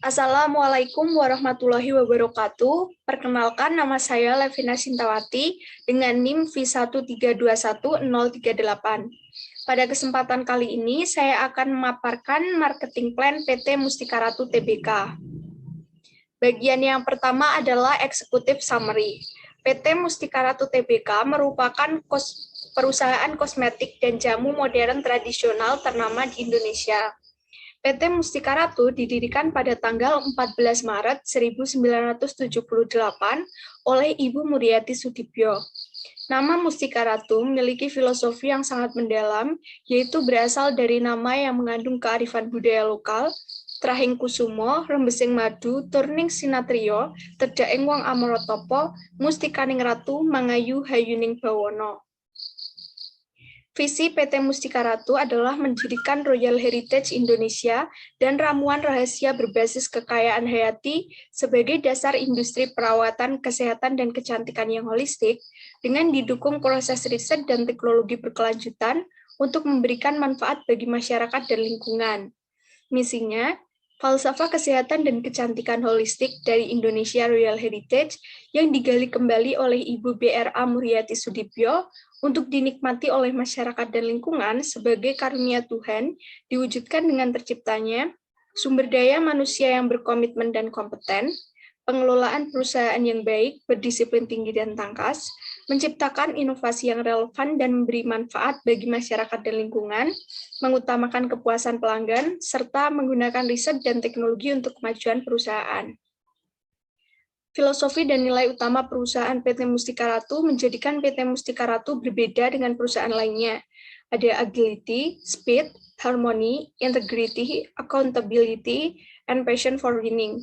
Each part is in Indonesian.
Assalamualaikum warahmatullahi wabarakatuh. Perkenalkan, nama saya Levina Sintawati dengan NIM V1321038. Pada kesempatan kali ini, saya akan memaparkan marketing plan PT Mustika Ratu Tbk. Bagian yang pertama adalah Executive Summary. PT Mustika Ratu Tbk merupakan perusahaan kosmetik dan jamu modern tradisional ternama di Indonesia. PT Mustika Ratu didirikan pada tanggal 14 Maret 1978 oleh Ibu Muriati Sudibyo. Nama Mustika Ratu memiliki filosofi yang sangat mendalam, yaitu berasal dari nama yang mengandung kearifan budaya lokal, Trahing Kusumo, Rembesing Madu, Turning Sinatrio, Terdaeng Wong Amorotopo, Mustikaning Ratu, Mangayu Hayuning Bawono. Visi PT Mustika Ratu adalah mendirikan Royal Heritage Indonesia dan ramuan rahasia berbasis kekayaan hayati sebagai dasar industri perawatan, kesehatan, dan kecantikan yang holistik dengan didukung proses riset dan teknologi berkelanjutan untuk memberikan manfaat bagi masyarakat dan lingkungan. Misinya, falsafah kesehatan dan kecantikan holistik dari Indonesia Royal Heritage yang digali kembali oleh Ibu BRA Muriati Sudibyo untuk dinikmati oleh masyarakat dan lingkungan sebagai karunia Tuhan, diwujudkan dengan terciptanya sumber daya manusia yang berkomitmen dan kompeten, pengelolaan perusahaan yang baik, berdisiplin tinggi dan tangkas, menciptakan inovasi yang relevan dan memberi manfaat bagi masyarakat dan lingkungan, mengutamakan kepuasan pelanggan, serta menggunakan riset dan teknologi untuk kemajuan perusahaan. Filosofi dan nilai utama perusahaan PT Mustika Ratu menjadikan PT Mustika Ratu berbeda dengan perusahaan lainnya. Ada agility, speed, harmony, integrity, accountability, and passion for winning.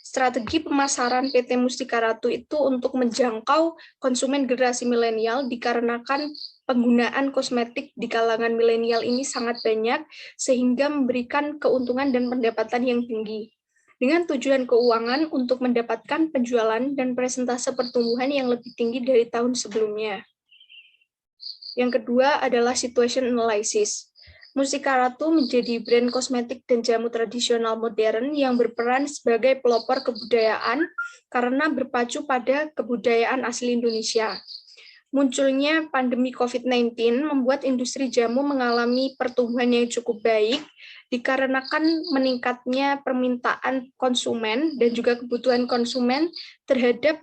Strategi pemasaran PT Mustika Ratu itu untuk menjangkau konsumen generasi milenial dikarenakan penggunaan kosmetik di kalangan milenial ini sangat banyak, sehingga memberikan keuntungan dan pendapatan yang tinggi. Dengan tujuan keuangan untuk mendapatkan penjualan dan persentase pertumbuhan yang lebih tinggi dari tahun sebelumnya. Yang kedua adalah situation analysis. Mustika Ratu menjadi brand kosmetik dan jamu tradisional modern yang berperan sebagai pelopor kebudayaan karena berpacu pada kebudayaan asli Indonesia. Munculnya pandemi COVID-19 membuat industri jamu mengalami pertumbuhan yang cukup baik dikarenakan meningkatnya permintaan konsumen dan juga kebutuhan konsumen terhadap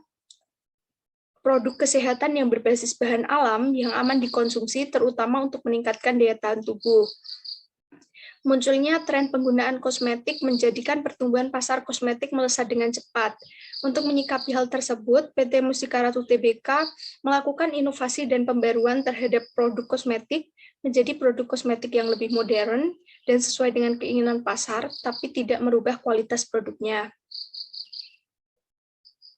produk kesehatan yang berbasis bahan alam yang aman dikonsumsi, terutama untuk meningkatkan daya tahan tubuh. Munculnya tren penggunaan kosmetik menjadikan pertumbuhan pasar kosmetik melesat dengan cepat. Untuk menyikapi hal tersebut, PT Mustika Ratu Tbk melakukan inovasi dan pembaruan terhadap produk kosmetik menjadi produk kosmetik yang lebih modern dan sesuai dengan keinginan pasar, tapi tidak merubah kualitas produknya.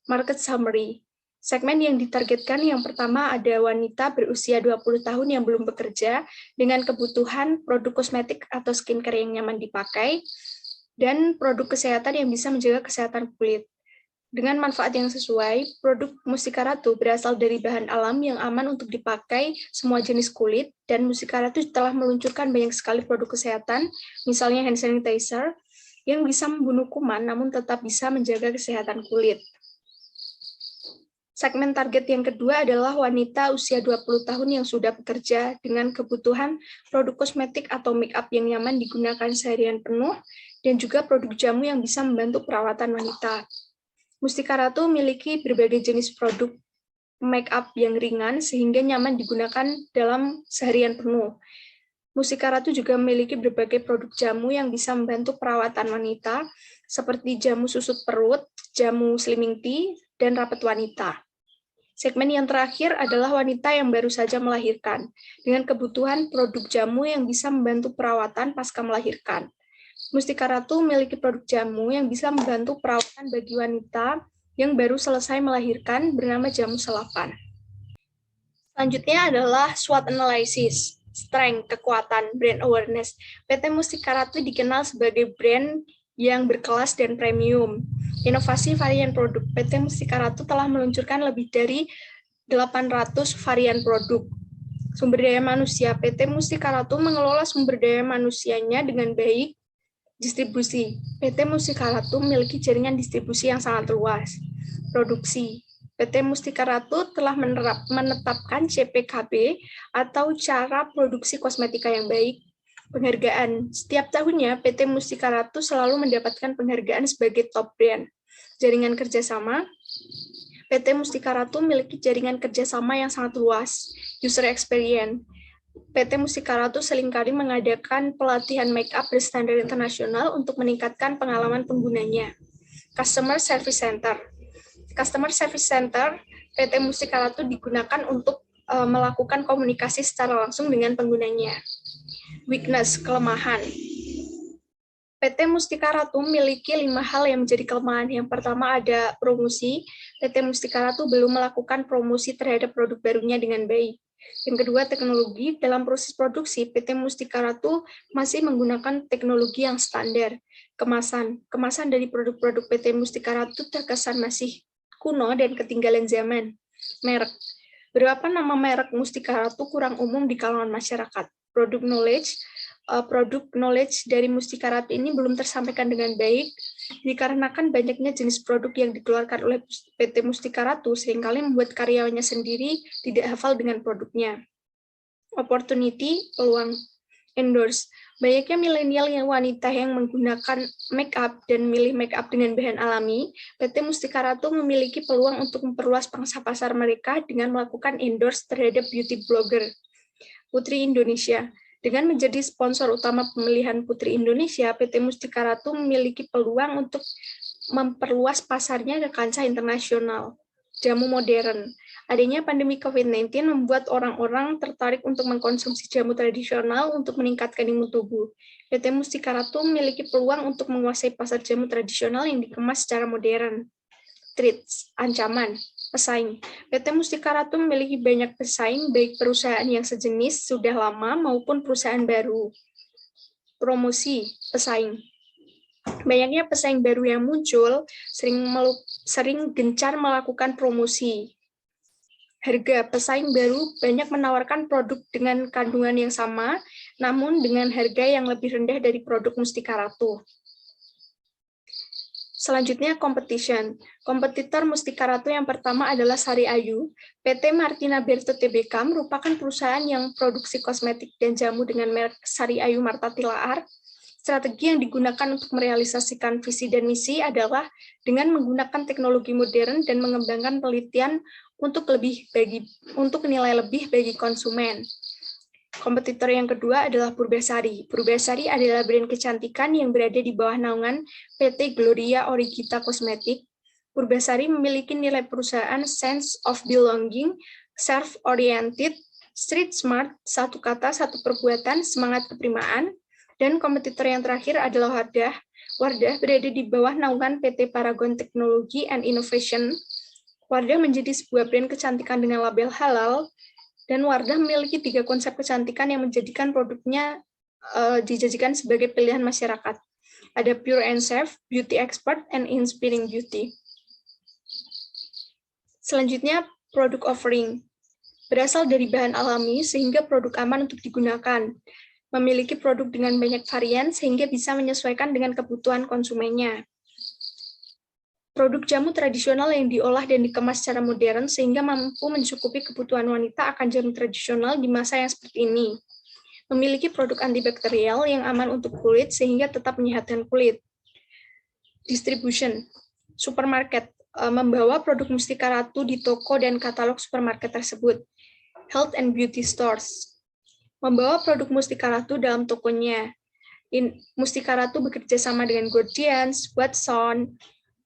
Market summary. Segmen yang ditargetkan yang pertama ada wanita berusia 20 tahun yang belum bekerja dengan kebutuhan produk kosmetik atau skincare yang nyaman dipakai, dan produk kesehatan yang bisa menjaga kesehatan kulit. Dengan manfaat yang sesuai, produk Mustika Ratu berasal dari bahan alam yang aman untuk dipakai semua jenis kulit, dan Mustika Ratu telah meluncurkan banyak sekali produk kesehatan, misalnya hand sanitizer, yang bisa membunuh kuman namun tetap bisa menjaga kesehatan kulit. Segmen target yang kedua adalah wanita usia 20 tahun yang sudah bekerja dengan kebutuhan produk kosmetik atau make-up yang nyaman digunakan seharian penuh, dan juga produk jamu yang bisa membantu perawatan wanita. Mustika Ratu memiliki berbagai jenis produk make-up yang ringan sehingga nyaman digunakan dalam seharian penuh. Mustika Ratu juga memiliki berbagai produk jamu yang bisa membantu perawatan wanita, seperti jamu susut perut, jamu slimming tea, dan rapet wanita. Segmen yang terakhir adalah wanita yang baru saja melahirkan, dengan kebutuhan produk jamu yang bisa membantu perawatan pasca melahirkan. Mustika Ratu memiliki produk jamu yang bisa membantu perawatan bagi wanita yang baru selesai melahirkan bernama jamu selapan. Selanjutnya adalah SWOT analysis, strength, kekuatan, brand awareness. PT Mustika Ratu dikenal sebagai brand yang berkelas dan premium. Inovasi varian produk. PT Mustika Ratu telah meluncurkan lebih dari 800 varian produk. Sumber daya manusia. PT Mustika Ratu mengelola sumber daya manusianya dengan baik Distribusi. PT Mustika Ratu memiliki jaringan distribusi yang sangat luas. Produksi. PT Mustika Ratu telah menetapkan CPKB atau cara produksi kosmetika yang baik. Penghargaan. Setiap tahunnya PT Mustika Ratu selalu mendapatkan penghargaan sebagai top brand. Jaringan kerjasama. PT Mustika Ratu memiliki jaringan kerjasama yang sangat luas. User experience. PT Mustika Ratu seringkali mengadakan pelatihan make up berstandar internasional untuk meningkatkan pengalaman penggunanya. Customer Service Center. Customer Service Center PT Mustika Ratu digunakan untuk melakukan komunikasi secara langsung dengan penggunanya. Weakness, kelemahan. PT Mustika Ratu memiliki 5 hal yang menjadi kelemahan. Yang pertama ada promosi. PT Mustika Ratu belum melakukan promosi terhadap produk barunya dengan baik. Yang kedua, teknologi. Dalam proses produksi, PT Mustika Ratu masih menggunakan teknologi yang standar. Kemasan. Kemasan dari produk-produk PT Mustika Ratu terkesan masih kuno dan ketinggalan zaman. Merek. Beberapa nama merek Mustika Ratu kurang umum di kalangan masyarakat. Produk knowledge dari Mustika Ratu ini belum tersampaikan dengan baik, dikarenakan banyaknya jenis produk yang dikeluarkan oleh PT Mustika Ratu seringkali membuat karyawannya sendiri tidak hafal dengan produknya. Opportunity, peluang. Endorse. Banyaknya milenial yang wanita yang menggunakan make up dan milih make up dengan bahan alami, PT Mustika Ratu memiliki peluang untuk memperluas pangsa pasar mereka dengan melakukan endorse terhadap beauty blogger. Putri Indonesia. Dengan menjadi sponsor utama pemilihan Putri Indonesia, PT Mustika Ratu memiliki peluang untuk memperluas pasarnya ke kancah internasional. Jamu modern. Adanya pandemi COVID-19 membuat orang-orang tertarik untuk mengkonsumsi jamu tradisional untuk meningkatkan imun tubuh. PT Mustika Ratu memiliki peluang untuk menguasai pasar jamu tradisional yang dikemas secara modern. Threats, ancaman. Pesaing. PT Mustika Ratu memiliki banyak pesaing, baik perusahaan yang sejenis sudah lama maupun perusahaan baru. Promosi, pesaing. Banyaknya pesaing baru yang muncul sering gencar melakukan promosi. Harga. Pesaing baru banyak menawarkan produk dengan kandungan yang sama, namun dengan harga yang lebih rendah dari produk Mustika Ratu. Selanjutnya, competition. Kompetitor Mustika Ratu yang pertama adalah Sari Ayu. PT Martina Berto Tbk merupakan perusahaan yang produksi kosmetik dan jamu dengan merek Sari Ayu Marta Tilaar. Strategi yang digunakan untuk merealisasikan visi dan misi adalah dengan menggunakan teknologi modern dan mengembangkan penelitian untuk nilai lebih bagi konsumen. Kompetitor yang kedua adalah Purbasari. Purbasari adalah brand kecantikan yang berada di bawah naungan PT Gloria Origita Kosmetik. Purbasari memiliki nilai perusahaan sense of belonging, self-oriented, street smart, satu kata, satu perbuatan, semangat keprimaan. Dan kompetitor yang terakhir adalah Wardah. Wardah berada di bawah naungan PT Paragon Technology and Innovation. Wardah menjadi sebuah brand kecantikan dengan label halal, dan Wardah memiliki 3 konsep kecantikan yang menjadikan produknya dijajikan sebagai pilihan masyarakat. Ada Pure and Safe, Beauty Expert, and Inspiring Beauty. Selanjutnya, produk offering. Berasal dari bahan alami sehingga produk aman untuk digunakan. Memiliki produk dengan banyak varian sehingga bisa menyesuaikan dengan kebutuhan konsumennya. Produk jamu tradisional yang diolah dan dikemas secara modern sehingga mampu mencukupi kebutuhan wanita akan jamu tradisional di masa yang seperti ini. Memiliki produk antibakterial yang aman untuk kulit sehingga tetap menyehatkan kulit. Distribution. Supermarket. Membawa produk Mustika Ratu di toko dan katalog supermarket tersebut. Health and Beauty Stores. Membawa produk Mustika Ratu dalam tokonya. Mustika Ratu bekerja sama dengan Gordians, Watson,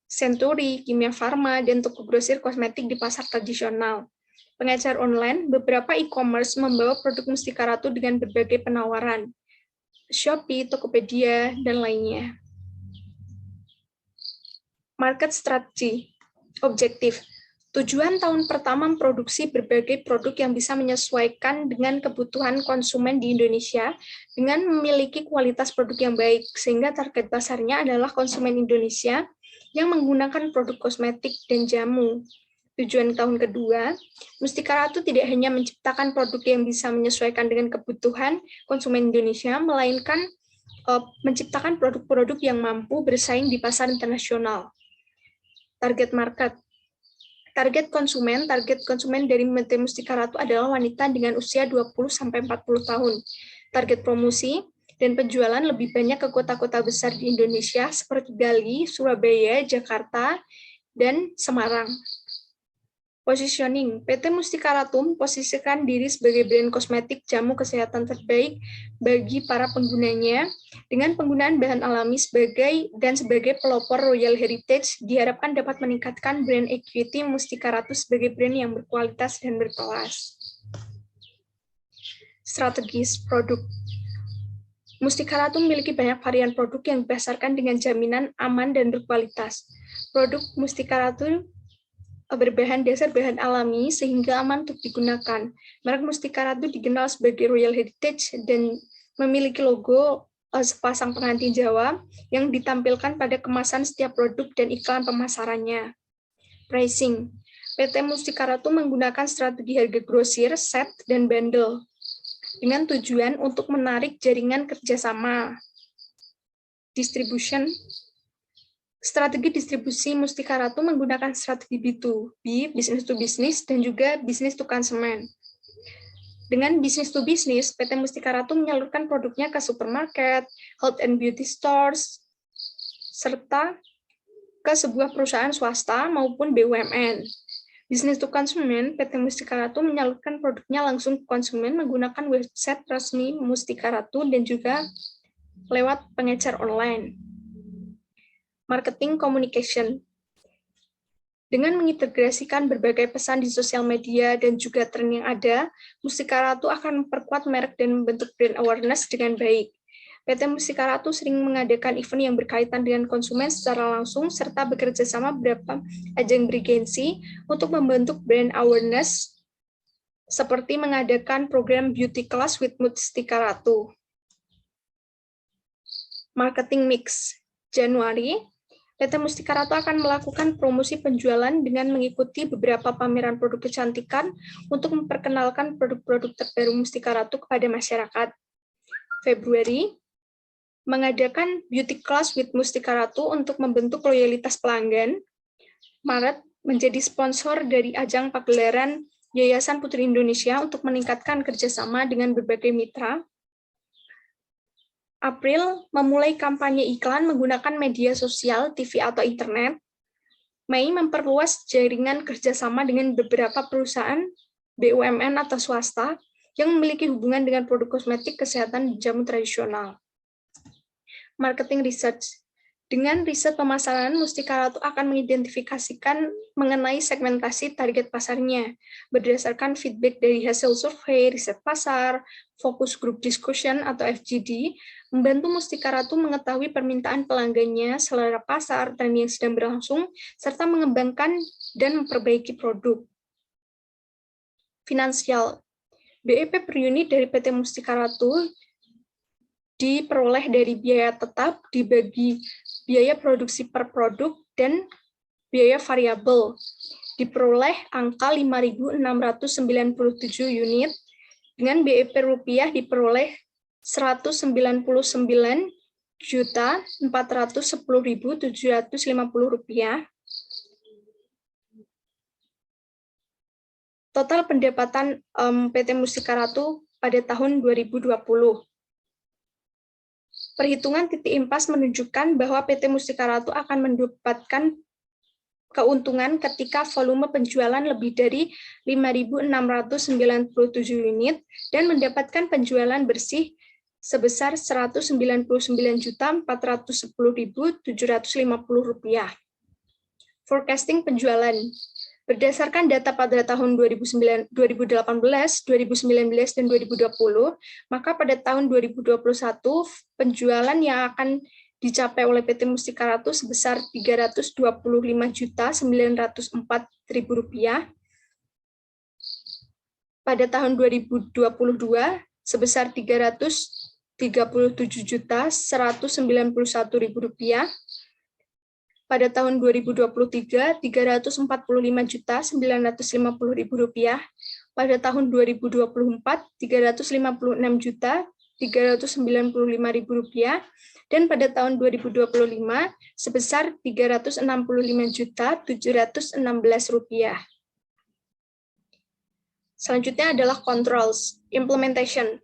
Century, Kimia Farma, dan toko grosir kosmetik di pasar tradisional. Pengecer online, beberapa e-commerce membawa produk Mustika Ratu dengan berbagai penawaran. Shopee, Tokopedia, dan lainnya. Market strategy. Objektif. Tujuan tahun pertama memproduksi berbagai produk yang bisa menyesuaikan dengan kebutuhan konsumen di Indonesia dengan memiliki kualitas produk yang baik, sehingga target pasarnya adalah konsumen Indonesia yang menggunakan produk kosmetik dan jamu. Tujuan tahun kedua, Mustika Ratu tidak hanya menciptakan produk yang bisa menyesuaikan dengan kebutuhan konsumen Indonesia, melainkan menciptakan produk-produk yang mampu bersaing di pasar internasional. Target market. Target konsumen dari PT Mustika Ratu adalah wanita dengan usia 20-40 tahun. Target promosi dan penjualan lebih banyak ke kota-kota besar di Indonesia seperti Bali, Surabaya, Jakarta, dan Semarang. Positioning. PT Mustika Ratu memposisikan diri sebagai brand kosmetik jamu kesehatan terbaik bagi para penggunanya dengan penggunaan bahan alami sebagai pelopor Royal Heritage diharapkan dapat meningkatkan brand equity Mustika Ratu sebagai brand yang berkualitas dan berkelas. Strategis produk. Mustika Ratu memiliki banyak varian produk yang dipasarkan dengan jaminan aman dan berkualitas. Produk Mustika Ratu berbahan dasar bahan alami sehingga aman untuk digunakan. Merek Mustika Ratu dikenal sebagai Royal Heritage dan memiliki logo sepasang pengantin Jawa yang ditampilkan pada kemasan setiap produk dan iklan pemasarannya. Pricing. PT Mustika Ratu menggunakan strategi harga grosir, set, dan bundle dengan tujuan untuk menarik jaringan kerjasama. Distribution. Strategi distribusi Mustika Ratu menggunakan strategi B2B, business to business, dan juga business to consumer. Dengan business to business, PT Mustika Ratu menyalurkan produknya ke supermarket, health and beauty stores, serta ke sebuah perusahaan swasta maupun BUMN. Business to consumer, PT Mustika Ratu menyalurkan produknya langsung ke konsumen menggunakan website resmi Mustika Ratu dan juga lewat pengecer online. Marketing communication. Dengan mengintegrasikan berbagai pesan di sosial media dan juga tren yang ada, Mustika Ratu akan memperkuat merek dan membentuk brand awareness dengan baik. PT Mustika Ratu sering mengadakan event yang berkaitan dengan konsumen secara langsung serta bekerja sama beberapa ajang bergensi untuk membentuk brand awareness seperti mengadakan program Beauty Class with Mustika Ratu. Marketing mix. Januari, PT Mustika Ratu akan melakukan promosi penjualan dengan mengikuti beberapa pameran produk kecantikan untuk memperkenalkan produk-produk terbaru Mustika Ratu kepada masyarakat. Februari, mengadakan Beauty Class with Mustika Ratu untuk membentuk loyalitas pelanggan. Maret, menjadi sponsor dari ajang pagelaran Yayasan Putri Indonesia untuk meningkatkan kerjasama dengan berbagai mitra. April, memulai kampanye iklan menggunakan media sosial, TV atau internet. Mei, memperluas jaringan kerjasama dengan beberapa perusahaan BUMN atau swasta yang memiliki hubungan dengan produk kosmetik, kesehatan, jamu tradisional. Marketing research. Dengan riset pemasaran, Mustika Ratu akan mengidentifikasikan mengenai segmentasi target pasarnya berdasarkan feedback dari hasil survei, riset pasar, focus group discussion atau FGD, membantu Mustika Ratu mengetahui permintaan pelanggannya, selera pasar, tren yang sedang berlangsung, serta mengembangkan dan memperbaiki produk. Finansial. BEP per unit dari PT Mustika Ratu diperoleh dari biaya tetap dibagi biaya produksi per produk dan biaya variabel. Diperoleh angka 5.697 unit dengan BEP rupiah diperoleh 199.410.750 rupiah. Total pendapatan PT Mustika Ratu pada tahun 2020. Perhitungan titik impas menunjukkan bahwa PT Mustika Ratu akan mendapatkan keuntungan ketika volume penjualan lebih dari 5.697 unit dan mendapatkan penjualan bersih sebesar Rp199.410.750. Forecasting penjualan. Berdasarkan data pada tahun 2018, 2019, dan 2020, maka pada tahun 2021, penjualan yang akan dicapai oleh PT Mustika Ratu sebesar Rp325.904.000. Pada tahun 2022, sebesar Rp337.191.000. Pada tahun 2023, Rp345.950.000. Pada tahun 2024, Rp356.950.000. Rp395.000 dan pada tahun 2025 sebesar Rp365.716.000. Selanjutnya adalah controls, implementation.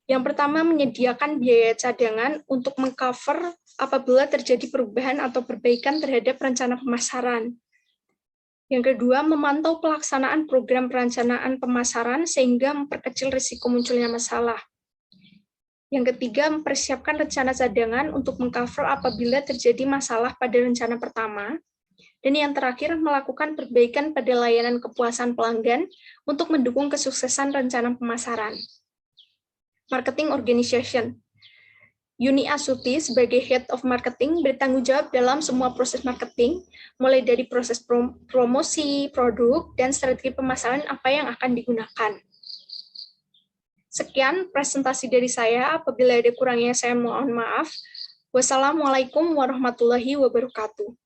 Yang pertama, menyediakan biaya cadangan untuk mengcover apabila terjadi perubahan atau perbaikan terhadap rencana pemasaran. Yang kedua, memantau pelaksanaan program perencanaan pemasaran sehingga memperkecil risiko munculnya masalah. Yang ketiga, mempersiapkan rencana cadangan untuk mengcover apabila terjadi masalah pada rencana pertama. Dan yang terakhir, melakukan perbaikan pada layanan kepuasan pelanggan untuk mendukung kesuksesan rencana pemasaran. Marketing Organization. Yuni Astuti sebagai Head of Marketing bertanggung jawab dalam semua proses marketing, mulai dari proses promosi, produk, dan strategi pemasaran apa yang akan digunakan. Sekian presentasi dari saya, apabila ada kurangnya saya mohon maaf. Wassalamualaikum warahmatullahi wabarakatuh.